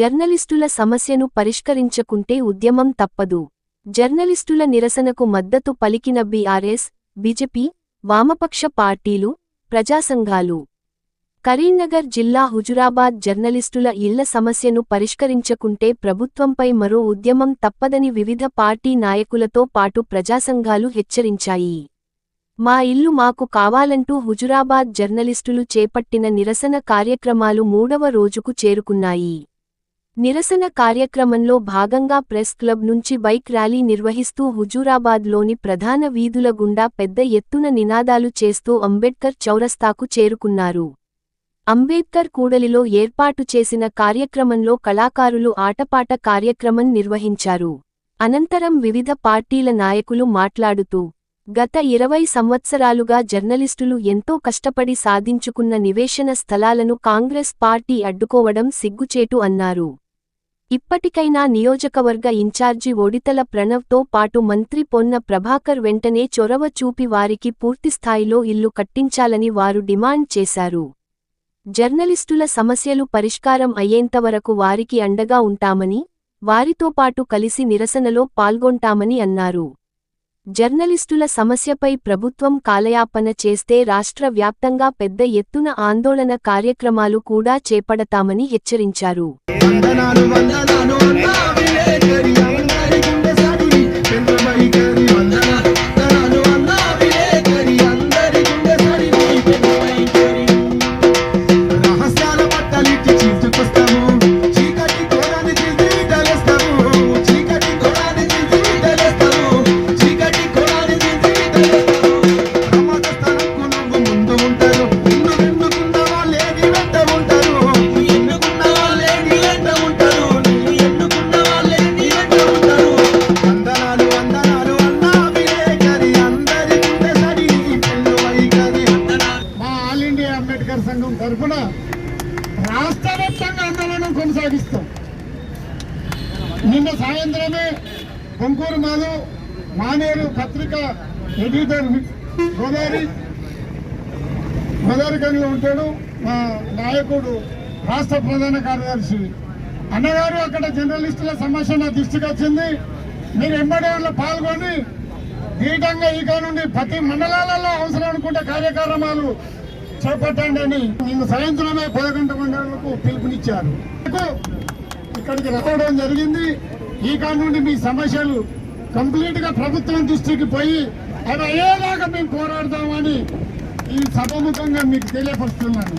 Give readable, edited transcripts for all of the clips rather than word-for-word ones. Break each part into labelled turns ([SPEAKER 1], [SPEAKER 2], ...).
[SPEAKER 1] జర్నలిస్టుల సమస్యను పరిష్కరించకుంటే ఉద్యమం తప్పదు. జర్నలిస్టుల నిరసనకు మద్దతు పలికిన బీఆర్ఎస్, బీజేపీ, వామపక్ష పార్టీలు, ప్రజాసంఘాలు. కరీంనగర్ జిల్లా హుజురాబాద్ జర్నలిస్టుల ఇళ్ల సమస్యను పరిష్కరించకుంటే ప్రభుత్వంపై మరో ఉద్యమం తప్పదని వివిధ పార్టీ నాయకులతో పాటు ప్రజాసంఘాలు హెచ్చరించాయి. మా ఇల్లు మాకు కావాలంటూ హుజురాబాద్ జర్నలిస్టులు చేపట్టిన నిరసన కార్యక్రమాలు 3వ రోజుకు చేరుకున్నాయి. నిరసన కార్యక్రమంలో భాగంగా ప్రెస్ క్లబ్ నుంచి బైక్ ర్యాలీ నిర్వహిస్తూ హుజూరాబాద్లోని ప్రధాన వీధుల గుండా పెద్ద ఎత్తున నినాదాలు చేస్తూ అంబేడ్కర్ చౌరస్తాకు చేరుకున్నారు. అంబేడ్కర్ కూడలిలో ఏర్పాటు చేసిన కార్యక్రమంలో కళాకారులు ఆటపాట కార్యక్రమం నిర్వహించారు. అనంతరం వివిధ పార్టీల నాయకులు మాట్లాడుతూ, గత 20 సంవత్సరాలుగా జర్నలిస్టులు ఎంతో కష్టపడి సాధించుకున్న నివేశన స్థలాలను కాంగ్రెస్ పార్టీ అడ్డుకోవడం సిగ్గుచేటు అన్నారు. ఇప్పటికైనా నియోజకవర్గ ఇన్ఛార్జి ఒడితల ప్రణవ్తో పాటు మంత్రి పొన్న ప్రభాకర్ వెంటనే చొరవ చూపి వారికి పూర్తిస్థాయిలో ఇల్లు కట్టించాలని వారు డిమాండ్ చేశారు. జర్నలిస్టుల సమస్యలు పరిష్కారం అయ్యేంతవరకు వారికి అండగా ఉంటామని, వారితో పాటు కలిసి నిరసనలో పాల్గొంటామని అన్నారు. జర్నలిస్టుల సమస్యపై ప్రభుత్వం కాలయాపన చేస్తే రాష్ట్ర వ్యాప్తంగా పెద్ద ఎత్తున ఆందోళన కార్యక్రమాలు కూడా చేపడతామని హెచ్చరించారు.
[SPEAKER 2] సంఘం తరఫున రాష్ట్ర వ్యాప్తంగా ఆందోళన కొనసాగిస్తాం. నిన్న సాయంత్రమే కొంకూరు మాధవ్ మానేరు పత్రిక ఎడిటర్ గోదావరికంలో ఉంటాడు. మా నాయకుడు రాష్ట్ర ప్రధాన కార్యదర్శి అన్నగారు అక్కడ జర్నలిస్టుల సమస్య నా దృష్టికి వచ్చింది. మీరు ఎంబడేలో పాల్గొని దీటంగా ఇక నుండి ప్రతి మండలాలలో అవసరం అనుకుంటే కార్యక్రమాలు చేపట్టండి అని నిన్న సాయంత్రమే 11 గంటలకు పిలుపునిచ్చారు. ఇక్కడికి రావడం జరిగింది. ఈ కాడ నుండి మీ సమస్యలు కంప్లీట్ గా ప్రభుత్వం దృష్టికి పోయి అవి అయ్యేలాగా మేము పోరాడదామని ఈ సభముఖంగా మీకు తెలియపరుస్తున్నాను.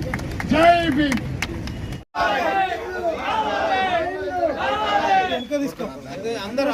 [SPEAKER 2] జై భీమ్.
[SPEAKER 3] అందరూ